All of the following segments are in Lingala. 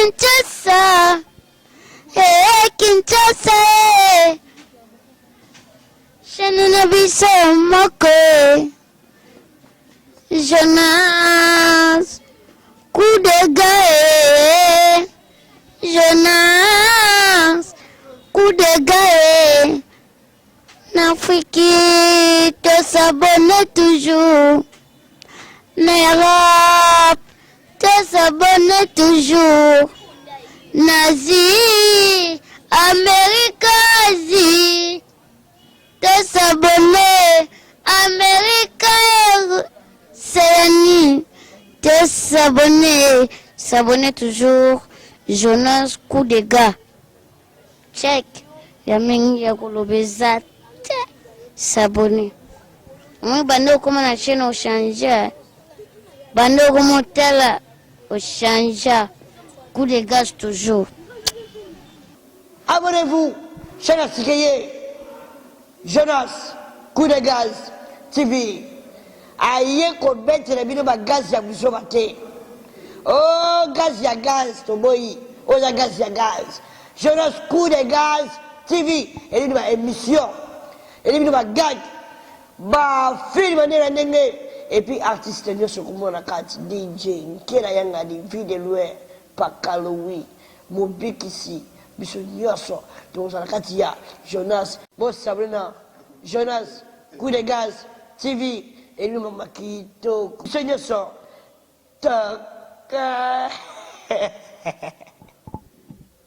Kinshasa, Kinshasa, Shanana biso moko, Jonas, coup de gueule, Jonas, coup de gueule, N'Afrique, te s'abonne toujours, N'Europe, te s'abonne toujours, Nazi, Amérique, Asie, te s'abonner, Amérique, Océanie, te s'abonner toujours, Jonas, coup de gars, check, Yamingi ya kulobeza, s'abonner. Moi, bando comme la chaîne au changer, bando comme tel au changer, coup de gaz toujours. Abonnez-vous, chaîne à Jonas, coup de gaz, TV. Aïe, qu'on bête les bino ba gaz ya biso bate. Oh, gaz ya gaz, to boy. Oh, ya gaz ya gaz. Jonas, coup de gaz, TV. Et il y a une émission. Et il y a un gag. Ba film nena nenge. Et puis artiste nyo so kumo na kati DJ. Nkela yanga di video lwe. Pakaloui. Mobikisi. Biso nyoso. Donc na kati ya Jonas. Boss Sabrina. Jonas, coup de gaz, TV. Et nous mama kito. Biso nyoso. Taka.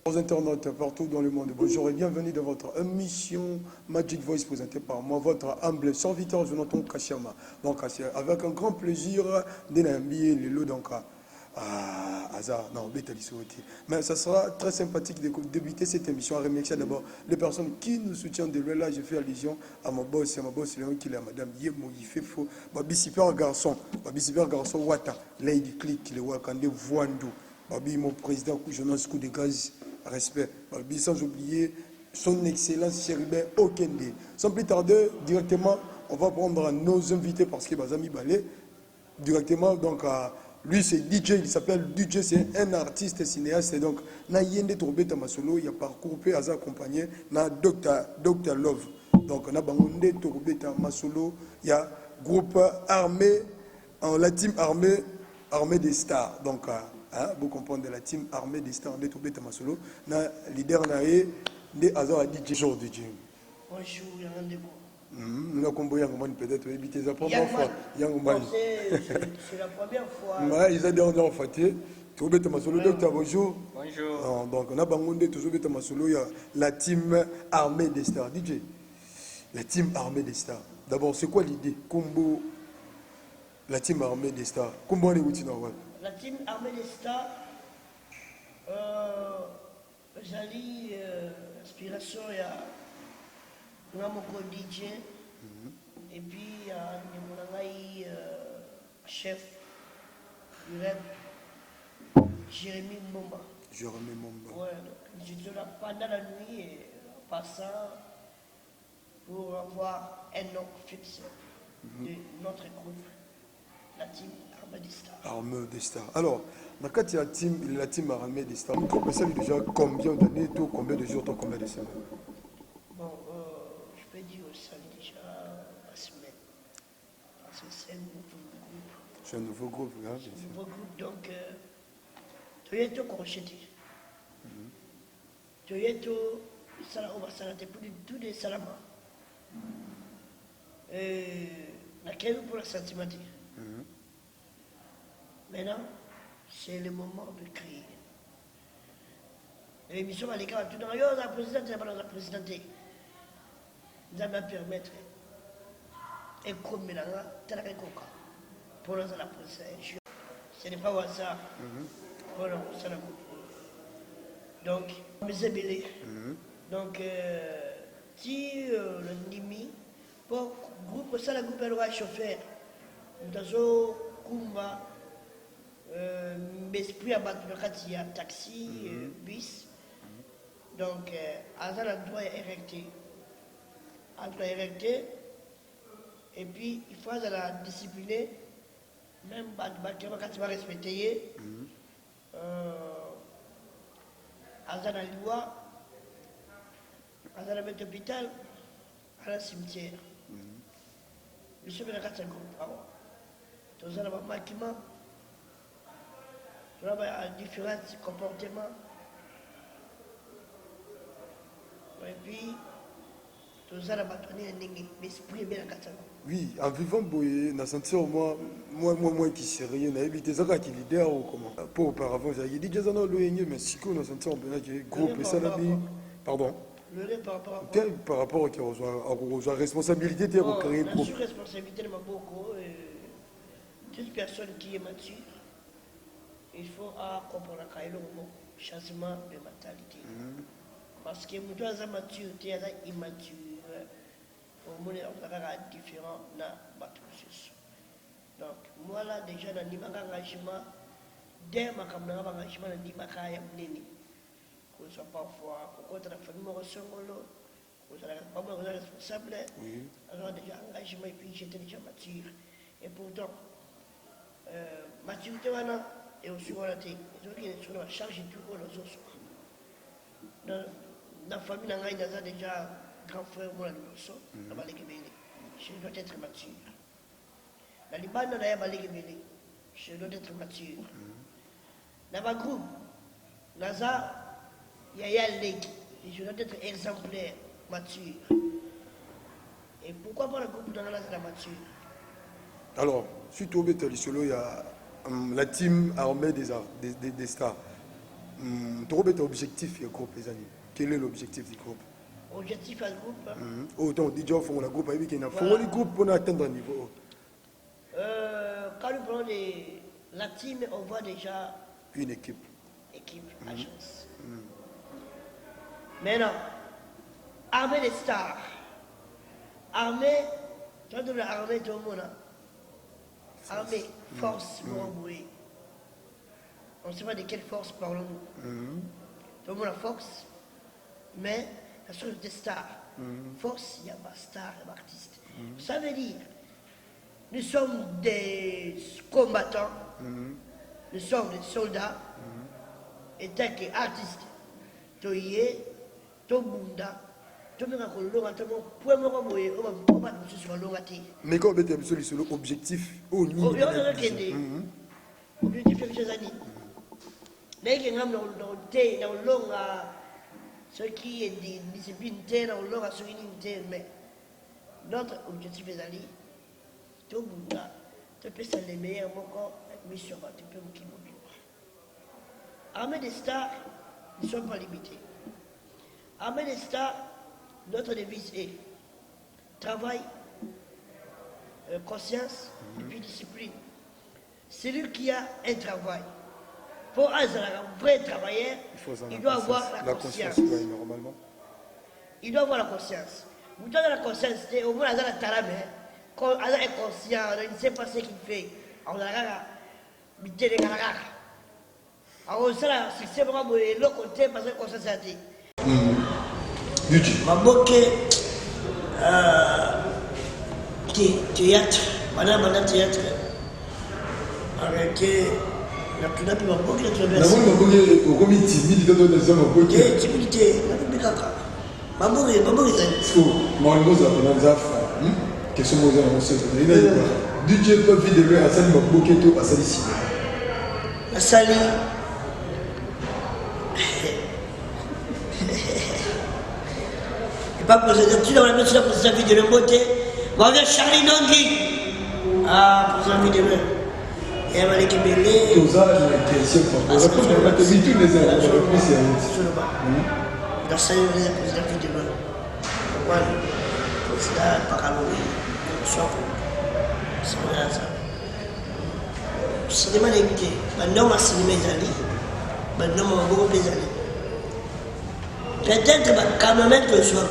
Aux internautes partout dans le monde, bonjour et bienvenue dans votre émission Magic Voice présentée par moi, votre humble serviteur Jonathan Kachama. Donc, avec un grand plaisir d'enambiller les lots donc hasard, non, mais ça sera très sympathique de débuter cette émission en remerciant d'abord les personnes qui nous soutiennent de là. Je fais allusion à ma boss, Léon qui est madame Yemo, il fait faux, ma super garçon Wata, Lady Click, le Wakande Voando, mon président Jonas Coup de Gaz. Respect. Sans oublier son excellence Chéribin Okende. Sans plus tarder, directement, on va prendre nos invités parce que Bazami Balé, directement, donc, lui c'est DJ, il s'appelle DJ, c'est un artiste cinéaste. Et donc, na yende tombé Tamasolo, il y a parcours P, Aza accompagné, na Dr. Love. Donc, na bangonde tombé Tamasolo, il y a groupe armé, la team armée des stars. Donc, vous comprenez la team armée des stars de Toubé Tamasolo, na leader naé de Azar DJ jour de Jim. Bonjour, Yangandeko. Nous avons peut-être évité la première fois. C'est la première fois. Ils ont dernière fois. Toubé Tamasolo, docteur, bonjour. Bonjour. Donc, on a bangonde toujours Tamasolo, il y a la team armée des stars. DJ, la team armée des stars. D'abord, c'est quoi l'idée? Combo, la team armée des stars. Combo, on est outil normal. La team armée des stars, j'allie l'inspiration, il y a Namoko DJ, et puis il y a Nimonanaï, chef du rap, Jérémy Mbomba. Ouais, donc j'étais là pendant la nuit et en passant pour avoir un nom fixe de notre groupe, la team Armée des Stars. Armée des Stars. Alors, dans la team Armée des Stars, vous savez déjà combien d'années, combien de jours, combien de semaines? Bon, je peux dire ça déjà la semaine. Parce que c'est un nouveau groupe. C'est un nouveau groupe, hein? C'est un nouveau groupe, donc tu es tout crocheté. Tu es tout, on va s'arrêter pour tous les salama. Laquelle pour la sentimenté. Maintenant, c'est le moment de créer. L'émission va aller quand tout dans la présidente, c'est pas dans la présidente. Ça va permettre et comme maintenant, tel que coca. Pour nous, la présidente. Ce n'est pas ça. Voilà, c'est la coupe. Donc, mes belé. Donc, si le Nimi, pour groupe, ça, la groupe, elle va chauffer. Nous avons Kumba. Esprit à battre le taxi, bus. Donc, Azal a droit érecté. Et puis, il faut la discipliner. Même quand tu vas respecter, Azana Liwa, Azana Met Hôpital, à la cimetière. Je suis venu à 4 ans. Tous les maquillements, tous les différents comportements. Et puis, tous les l'esprit est bien à 4 ans. Oui, en vivant Boye, on a senti moi qui sais rien, on a évité ça qui leader ou comment. Pour auparavant, j'ai dit déjà non loin, mais si on a senti on a groupe et ça là, pardon. Le par rapport à par rapport aux responsabilités de créer le groupe. La responsabilité de ma beaucoup, toute personne qui est mature, il faut comprendre le changement de mentalité. Parce que nous avons la maturité et l'immature. Au monde, on a différents processus. Donc, moi là, déjà, dans l'engagement, dès ma caméra, l'engagement, dans l'engagement, qu'on soit parfois, qu'on soit la famille, qu'on soit pas responsable, alors déjà, engagement, et puis j'étais déjà mature. Et pourtant, maturité, et aussi, on a été, on a chargé tout pour les autres. Dans la famille, on a déjà grand frère, moi, je dois être mature. Dans les bandes, je dois être mature. Dans ma groupe, Naza, Yaya Lake, je dois être exemplaire, mature. Et pourquoi pas le groupe dans la mature? Alors, suite au Bétalisolo, il y a la team armée des stars. Tu as objectif du groupe, les amis. Quel est l'objectif du groupe? Objectif à groupe. Autant déjà font la groupe avec un faut le groupe pour atteindre un niveau. Quand nous prenons la team, on voit déjà une équipe. Agence. Maintenant, armée des stars. Armée, tu vois, l'armée, tout le monde. Armée, force, on ne sait pas de quelle force parlons-nous. Tout le monde a force, mais la chose des stars. Force, il y a pas star, il y a pas artiste. Ça veut dire, nous sommes des combattants, nous sommes des soldats, et tant qu'artistes, tu es, tu es bunda, tu es un colon, tu es un point de vue, tu es un sur le longati. Mais quand tu es sur l'objectif, au niveau de l'objectif, c'est que j'ai dit. Mais qui est dans le long, ce qui est des disciplines, dans le long, ce qui est mais notre objectif est d'aller, tout le monde, tu peux faire les meilleurs moments, mais sur tu peux me quitter. Armée des stars, ne sont pas limités. Armée des stars, notre devise est travail, conscience et puis discipline. Celui qui a un travail, pour être un vrai travailleur, il doit avoir la conscience. Normalement. Il doit avoir la conscience. Vous donnez la conscience, au moins, il a la talame. Quand il est conscient, il ne sait pas ce qu'il fait. Alors, il a la alors, c'est vraiment le côté parce que conscience a dit. Ma boque, théâtre, madame théâtre. Arrêtez. La plus rapide, ma boque, la traverse. La boque, comme timide, dans les hommes, ma boque. Timidité, la plus caca. Ma boque, c'est. Moi, je suis un zaf. Qu'est-ce que vous avez annoncé? DJ peut vidéo à salir ma boque, à salir ici. La salie. Pas posé tu dans la mission pour sa vie de la beauté. On va Charlie Nongui. Ah, pour sa vie de l'homme. Et elle va aller Kébélé. Tous âges, question. On va pas te dire tous les âges. La salle pour sa vie de l'homme. Voilà. C'est là, par calori. C'est là, ça. Cinéma d'invité. Maintenant, ma cinéma est allé. Maintenant, ma beaucoup plus allé. Peut-être quand même que je sois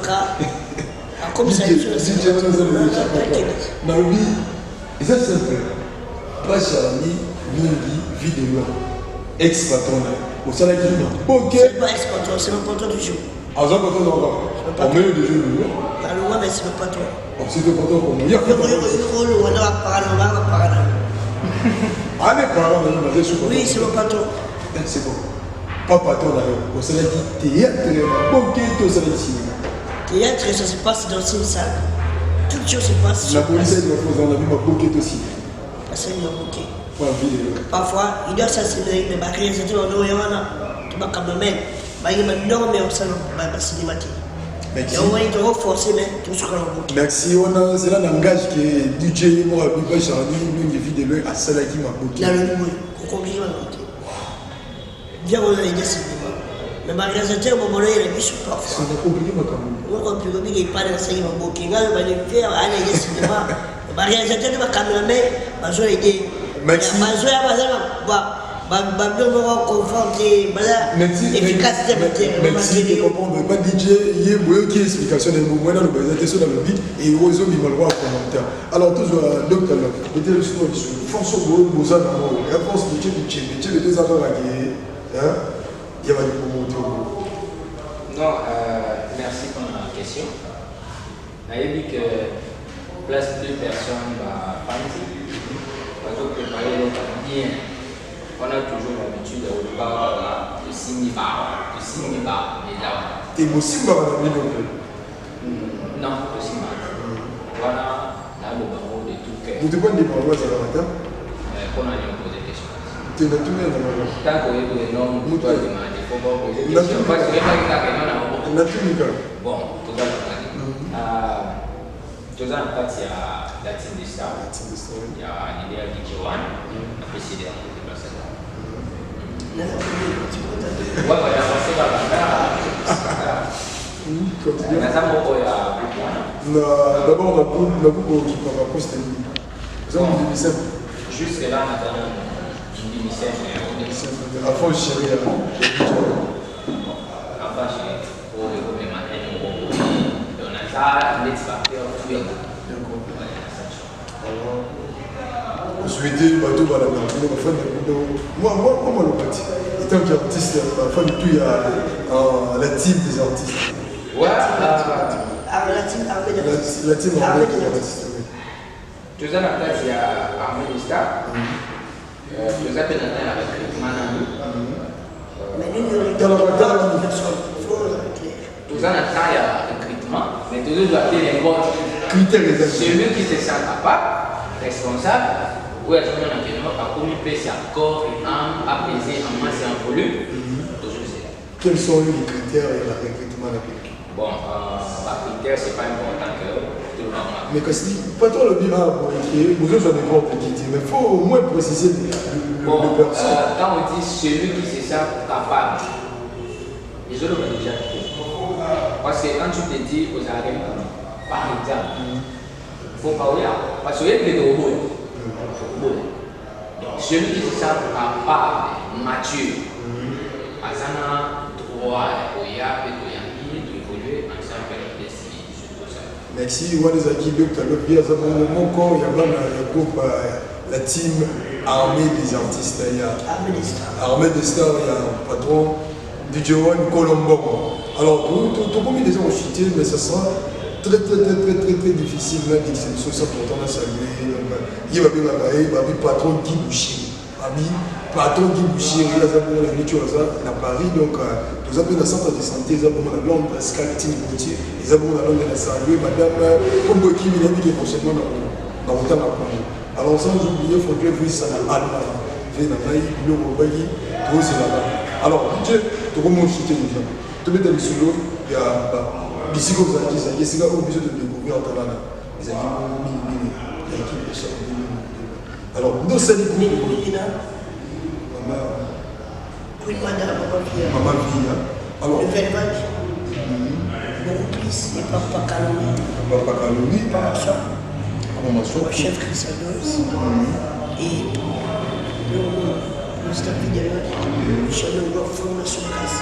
comme ça, je suis dans le vie, c'est simple. Pas Charlie, Nongui, vidéo, ex-patron. Au salaire du jour. Ok. C'est pas ex-patron, c'est le patron du jour. Ah, c'est le patron du jour. Au milieu du jour. Alors, mais c'est le patron. C'est le patron pour moi. Il y a quoi? Oui, c'est le patron. C'est bon. Papa, toi, on s'est dit théâtre, ok, tout ça, cinéma. Théâtre, ça se passe dans une salle. Toutes choses se passent. La police, elle m'a posé, on a vu ma bouquet aussi. Parce qu'il m'a bouquet. Parfois, il doit s'assurer de ma réalisation en Oyana, qui m'a quand même. Il m'a dormi au salon, ma cinématique. Merci. Merci. On a c'est là langage que DJ moi Biba Charlie nous une vidéo à Salaki Maboki. Là le mot, compliqué ma côté. Bien on a aidé cinéma. Mais ma réalisateur mon bonheur il est bichou parfois. C'est compliqué ma caméra. Moi compliqué il parle de ça il m'a boqué. Là va le faire aller aider cinéma. Ma réalisateur de ma caméraman va jouer aider. Merci. Ma jouer à bazar Babylon va confronter l'efficacité de merci de comprendre. Pas DJ, il y a une explication de mouvement dans le présentation dans le beat et il y a un commentaire. Alors, toujours, docteur, mettez le son sur François Bourg, Bouzan, la France de Tché, les deux affaires qui il y a des commentaires. Non, merci pour la question. Il y a dit que place de personnes va partir. Parce que préparer les bien. On a toujours l'habitude de parler de cinéma, mais là. Et vous aussi, vous avez donc non, de cinéma. Voilà, là, le barreau de tout cœur. vous devez dire pour moi, ça va matin. Qu'on a posé des questions. Tu es tout bien dans la voix. Tant qu'on est des noms, vous doit demander. Il faut pas poser des questions. Parce que les gens qui ont la technique. Bon, tout ça, tout ça, en fait, il y a la team de Star. Il y a l'idée de Kiwan. Après, c'est des personnes. Ouais, voilà, c'est pas d'abord, on a beaucoup qui va poster. Vous avez une demi-scène. Jusque là, on a une demi-scène. Avant, je chérie. Avant, j'ai pour le matin, on a ça, on est tout le Vous souhaitez tout va la moi, le parti. Étant qu'artiste, la femme, tout, il y a la team des artistes. Ouais, la team des artistes. Tout ça, en fait, il y a Armée de Star. Tout ça, peut-être, avec Manami. Mais nous, il y a une personne. Tout ça, il y a recrutement. Mais tout ça doit être un bon critère. Celui qui se sent capable, responsable. Oui, à commis c'est corps et âme, apaisé en masse et en volume. Quels sont les critères et le recrutement de la public? Bon, les critères, ce n'est pas important que tout le monde. Mais pas trop le dire pour écrire, vous avez des grands petits, mais il faut au moins préciser le personne. Quand on dit celui qui se sent capable, les autres l'ont déjà dit. Parce que quand tu te dis aux arènes, par exemple, il faut parler, parce qu'il y a des robots. Celui qui se sent capable, mature, à Zana, droit, et évoluer ensemble avec les ça. Merci, on les acquis docteur Lopia, ça mon corps, il y a même le groupe, la team Armée des artistes, il y a Armée des stars, il y a un patron, DJ One Colombo. Alors, tout le monde des gens ont chuté, mais ça sera très difficile là d'exception ça pourtant à saluer. Il va bien travailler, il patron Guy Boucher. Patron Guy Boucher, il a pour la nourriture à Paris, donc nous avons un centre de santé, nous avons la Londres, Pascal Tingoutier, nous avons la Londres de la saluer, madame Pombo qui m'a dit que prochainement dans le temps à prendre. Alors sans oublier, il faudrait voir ça dans l'Allemagne. Il y a un Robaï, tout c'est là-bas. Alors, Dieu, tu vas me chuter les gens. Tu mets dans le solo, il y a ici comme ça, c'est là obligé de découvrir en talent. Les amis, l'équipe de ça. Alors, nous sommes les maman Villa. Alors, le Velvac, beaucoup plus, et Papa Caloni. Papa Caloni, le chef Chrysados, et le staff vidéo, le chef de la formation casse.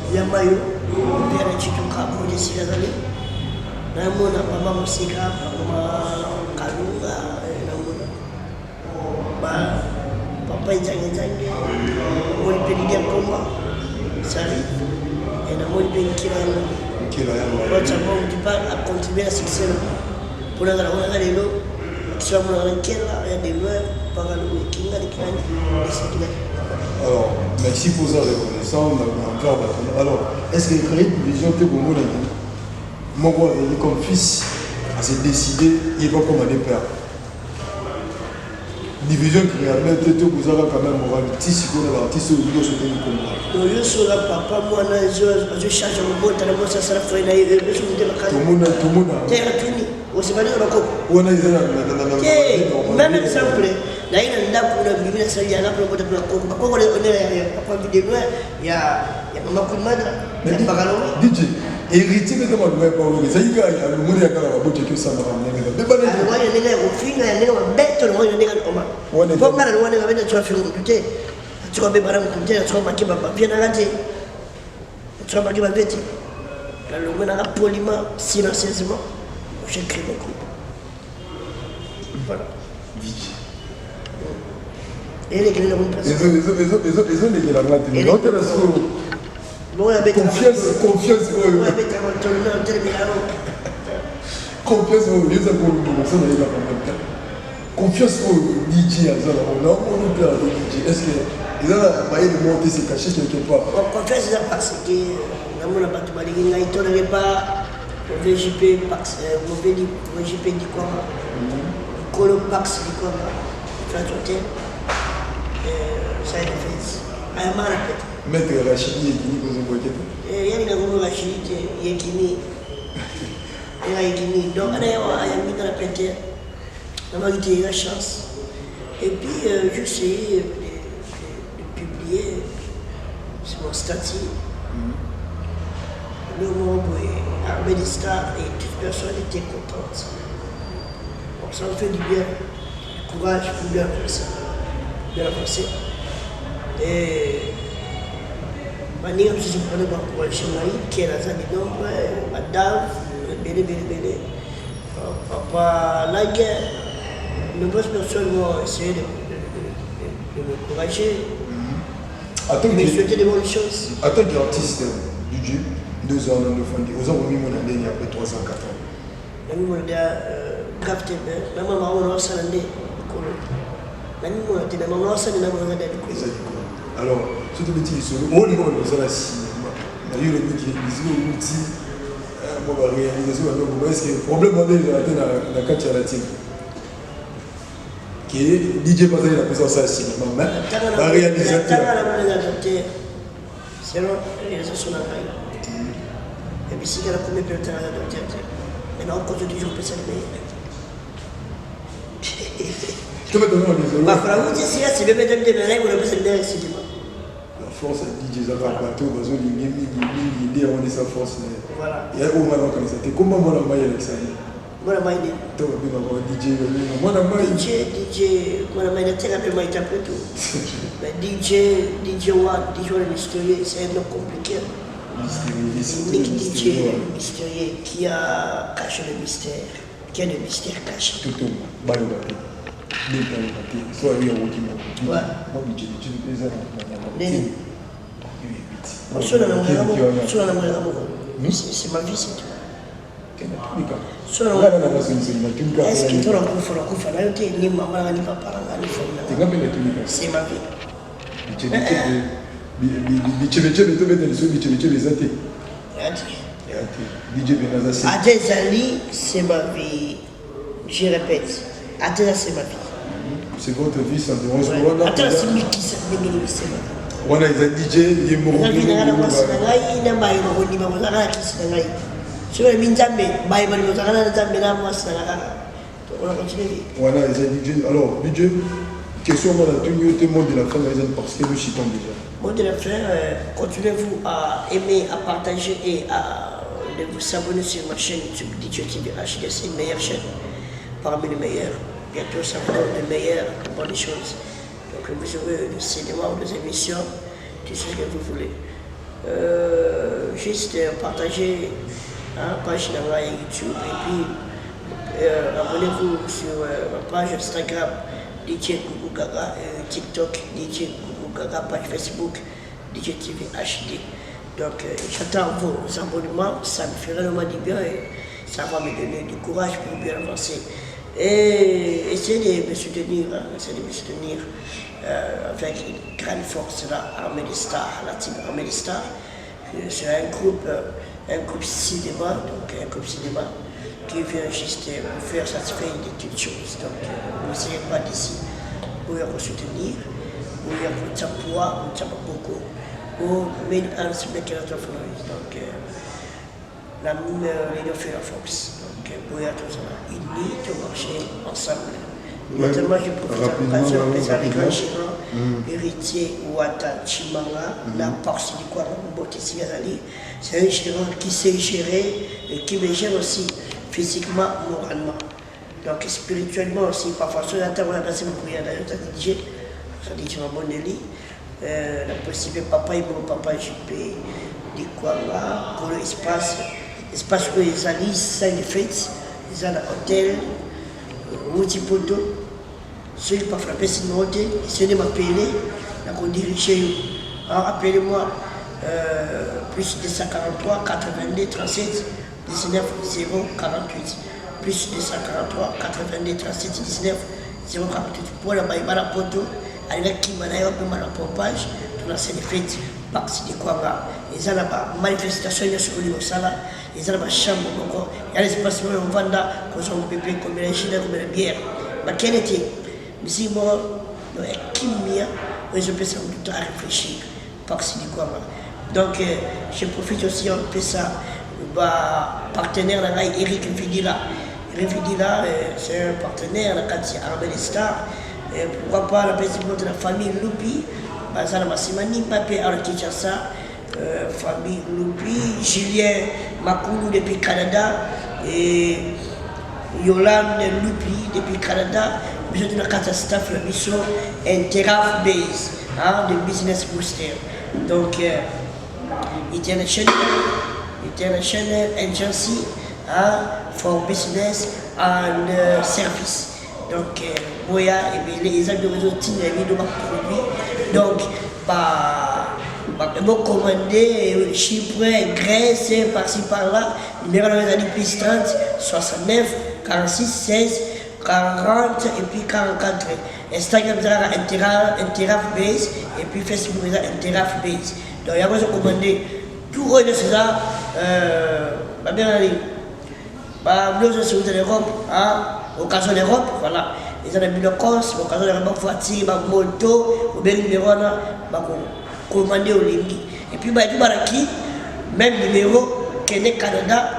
Il y a Mayo, le père est tout cap, on décide d'aller. Là, on a Papa Moussika, Papa Kalunga, Papa Nzange, on peut lui dire combat. Ça arrive. Et on peut lui dire qu'il a un petit peu à contribuer à ce succès. Pour la grande année, si on a un kella, il y a des lois, par le Kinga, les Kinga, et c'est Alors, merci pour ça reconnaissance. Alors, est-ce que créer une vision de Congo, mon comme fils, a s'est décidé, il va commander père. Division qui a mis tout vous avez quand même moral tisi ko na tisi au niveau de Congo. Je suis là papa moi là je charge mon bon tellement ça sera fait là je suis de la case. Tout le monde. Terre tuni. Aussi pas de roko. On a dit même exemple là il y a pour la bible ça il y a là pour le roko. Pourquoi on est papa vidéo il y a maman coup de madre. DJ héritier de ma loi pas oui ça y a le monde y a quand même beaucoup de ça mais pas de moi il y a au fin il y a bête moi il y a comment pour mal on est avec tu vas faire écouter tu vas bien baram écouter tu vas marquer papa bien arrêter tu vas marquer ma bête là le monde a poliment silencieusement j'écris beaucoup voilà et les gars ont passé ils ont les gars confiance confiance au DJ on a un père de DJ est-ce que ils ont moyen de monter se cacher quelque part confiance c'est parce que on a pas tout mal il tolérait pas le VJP Pax le VJP dit quoi Colo Pax dit quoi Franchotel ça est fait à mal Maître Rachidi Yekini vous en voyez il y a une Rachidi Yekini donc on a mis dans la pétée on a eu la chance et puis j'essayais de publier sur mon statut le moment où Ahmed Star et toute personne était contente. Donc ça me fait du bien, du courage pour bien avancer. Et manière je suis prêt pour encourager Maï, qui est la zone de nombre, madame, bélé. Papa, la guerre, de nombreuses personnes vont essayer de me encourager, de me souhaiter de bonnes choses. En tant qu'artiste du Dieu, 2 ans dans le fond, aux hommes mis mon année il y a après 3 ans, 4 ans. Je suis venu à Grafton, je suis venu à Salandé. Je suis venu à Salandé. Alors, ce que tu dis, au niveau de la cinéma, il y a eu le petit outil, pour la réalisation, est-ce que le problème est dans la culture latine qui est DJ Bazali la présence à cinéma, mais la réalisation. C'est la réalisation de la et puis si il y a la première personne à l'adopter, maintenant on compte toujours pour ça le meilleur. Je vais te donner un exemple. La force à DJ Zaba Bateau, l'idée on est sa force. Voilà. Il y a au moins on connaît. Comment moi la maille Alexandre? Moi la maille. Toi DJ, moi la maille. DJ, moi la maille de terre après moi il après tout. Mais DJ One, DJ le mystérieux, c'est un nom compliqué. DJ mystérieux qui a caché le mystère, qui a le mystère caché. Tout le monde, soit il y a un ouais. C'est ma vie, c'est tout. Est-ce qu'il faut la c'est ma vie. Adezali, c'est ma vie. Je répète, Adezali, c'est ma vie. C'est votre vie, ça dérange pas. Attends, c'est ma vie. On a des DJ, il est mort. Voilà, les DJ. Alors, DJ, question à la tenue du monde de la fin, parce que nous chitons déjà. Monde de la fin, continuez-vous à aimer, à partager et à vous abonner sur ma chaîne YouTube DJ TV HD. C'est une meilleure chaîne, parmi les meilleures. Bientôt, ça vous donne de meilleures bonnes choses. Donc, vous aurez le cinéma ou des émissions, tout ce que vous voulez. Juste partager la page de YouTube et puis abonnez-vous sur ma page Instagram DJ Gougou Gaga, TikTok DJ Gougou Gaga, page Facebook DJ TV HD. Donc j'attends vos abonnements, ça me ferait vraiment du bien et ça va me donner du courage pour bien avancer et essayer de me soutenir, avec une grande force, l'armée des stars, la team armée des stars. C'est un groupe cinéma, qui vient juste vous faire satisfaire de toutes choses. Donc, ne serez pas d'ici. Vous pouvez soutenir, vous pouvez poids, vous avez beaucoup. Vous mettez un spectacle de noise. Donc, la meilleure fait la force. Donc, vous pouvez être unis, de marcher ensemble. Notamment, je profite de l'occasion de faire les grands chemins, héritier Ouata Chimanga, la partie du quoi, c'est un gérant qui sait gérer et qui me gère aussi physiquement, moralement. Donc spirituellement aussi, parfois, sur la table, on a passé mon prière d'ailleurs, ça dit que mon élit, la possible papa et mon papa JP, du quoi là, pour l'espace où ils allaient, ça une fête, ils ont un hôtel, multipoto, ceux qui ne peuvent pas frapper sur mon hôtel, ceux qui m'appellent, on dirige chez eux. Alors appelez-moi plus 243 82 37 19 0 48. Plus 243 82 37 19 0 48. Pour la baïbara poto, avec qui m'a eu un peu mal à pompage, tout la scène fête, parce que quoi là, ils ont la manifestation sur le Sala, ils ont la chambre, il y a l'espace où on vend là, qu'on s'en pépé, comme la Chine, comme la bière. Mais quel était, mais si moi, qui m'a, je peux ça tout à réfléchir, parce que quoi là. Donc, je profite aussi un peu ça, partenaire là, Eric Fidila. Eric Fidila, c'est un partenaire, quand il y a Armée des Stars. Pourquoi pas la présidente de la famille Loupi, Bazala Massimani, Papé Al-Kinshasa, famille Loupi, Julien Makoulou depuis Canada, et Yolande Loupi depuis Canada, besoin de la carte staff, la mission Interaf Base, de Business Booster. Donc, International Agency for Business and Service. Donc, Boya et les amis de réseau de ma produit. Donc, vous commandez Chypre, Grèce, par-ci par-là. Numéro de l'année plus 30, 69, 46, 16, 40 et puis 44. Instagram, Interaf Base et puis Facebook, Interaf Base. Donc, il y a besoin de commander tout le de ça. Ma bien allée. Nous sommes en Europe, occasion d'Europe, voilà. Ils ont mis le cos, occasion d'Europe, voiture, moto, ou bien numéro, commander au Lingi. Et puis, tout baraki, même numéro, Kenya Canada,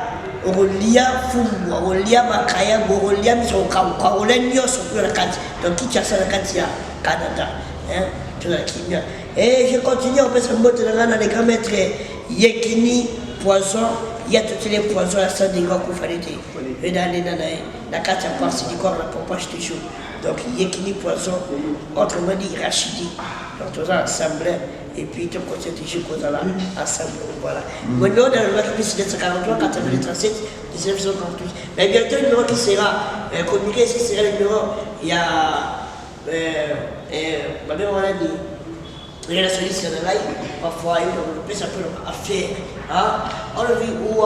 Orolia Fumu, Orolia Makaya, Orolia Misoka, Orolia Nyos, la carte. Donc, qui tient ça la carte, Canada. Tout la Kenya. Et je continue, on peut se mettre dans les grands maîtres Yekini, Poisson. Il y a tous les poissons à ça des gars qu'on fallait dire. Et dans la carte à part, c'est du corps, la pompage toujours. Donc, Yekini Poisson, autrement dit Rachidi. Donc, tout ça ensemble. Et puis, tout le côté toujours qu'on a là, ensemble. Voilà. Mon numéro dans le match, c'est 743 87 19 58. Mais bientôt, le numéro qui sera communiqué, ce sera le numéro. Il y a. Ma mère m'a dit. Il y a la solution de live, parfois il peut s'appeler affaire. On a vu où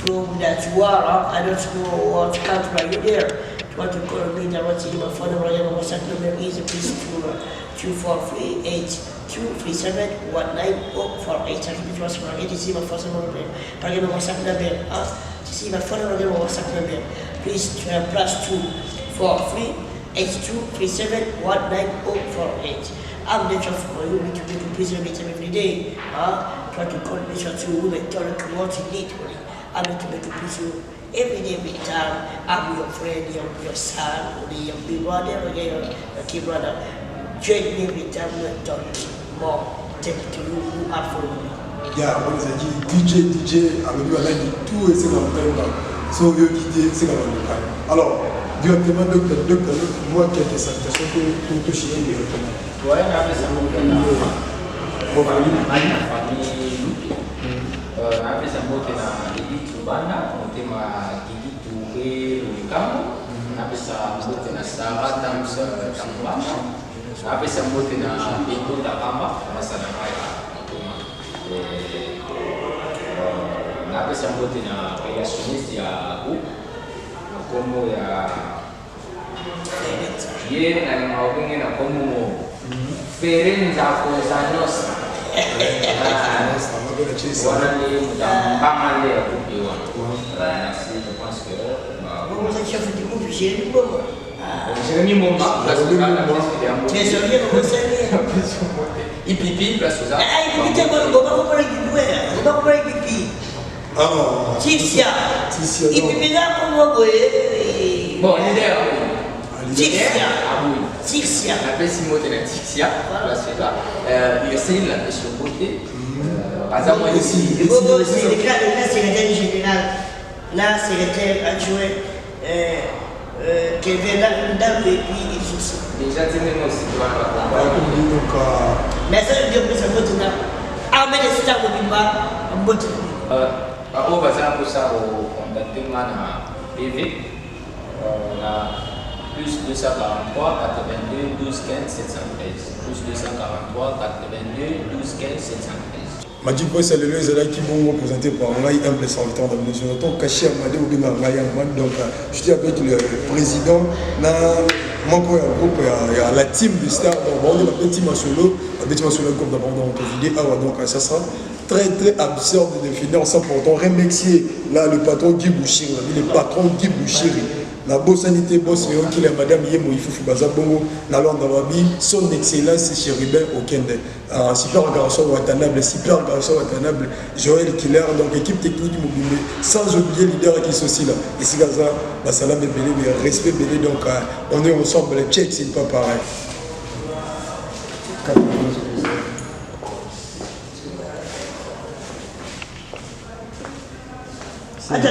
from that you are, I don't know what country you're there. You want to call me, I want to give my phone number, my WhatsApp number is please 2438 237 1948. I can just forget to see my phone number. I get my WhatsApp number. To see my phone number, my WhatsApp number. Please plus 243 8237 1948. I'm the job for you to make a prison meeting every day. Try to call me to women, tell them what you need. I'm going to make a prison every day, every time. I'm your friend, your son, your big brother, your key brother. Join me every time we talk more. Thank you to you who are following me. Yeah, on a dit DJ, avec lui, on a dit tout et c'est dans le temps. So, vous guidez, c'est dans le temps. Alors, directement, docteur, moi, quelques salutations pour te chier directement. Ouais, on a fait ça pour la famille Loupi. On a fait ça pour la Lili Tubana, on a ma Gigi Touré Lukambo. On a fait ça pour la Sarah Tams Tambamba. On a fait ça pour la Bito Takamba, on a fait ça pour on a fait ça pour la créationniste, il y a como ya ye na ngawingi na como Ferenza Cosanos wana ni mutambanga le akupiwa nasi je pense que Comment ça, chef du groupe, j'ai le bon. j'ai mis mon bac place aux arts Trésorier, vous savez. il pipi place aux arts Ah, il pipi, on va comprendre le pipi. Ah non. Tixia. Tixia, Il non. pipi là, comment vous voyez. bon l'idée Tixia. oui Tixia. la paix Simote na Tixia place aux arts il essaye la paix sur côté par exemple ici Le bobo, c'est le secrétaire général, là, secrétaire adjoint, qui vient dans le pays, il joue. déjà tu même aussi tu vas la Ah, comme dit, donc, Mais ça veut dire que c'est un mot de armée de stars au Bimba, un mot de on va faire pour ça au contacter na PV na plus 243 82 12 15 713 plus 243 82 12 15 713 Magic Voice à l'élu, c'est là qui vont représentés par Ngai, humble serviteur de l'Union. Donc, caché à Madé ou bien Ngai, donc, je suis avec le président, na mon groupe, il y a la team de stars, donc, on est la petite team solo, la petite team solo comme d'abord dans notre vidéo, donc, ça sera très absurde de finir sans pourtant remercier là le patron Guy Bouchiri, le patron Guy Bouchiri. La boss sanité, boss Léon, qui est madame Yemo Ifufu Bazabongo, la Londres Wabi, son excellence Chérubin Okende. Super garçon Watanabe, super garçon Watanabe, Joël Killer, donc équipe technique mobile, sans oublier leader qui sont aussi là. Et si Gaza, Salam et Belé, mais respect Belé, donc on est ensemble, le check, c'est pas pareil. Attends.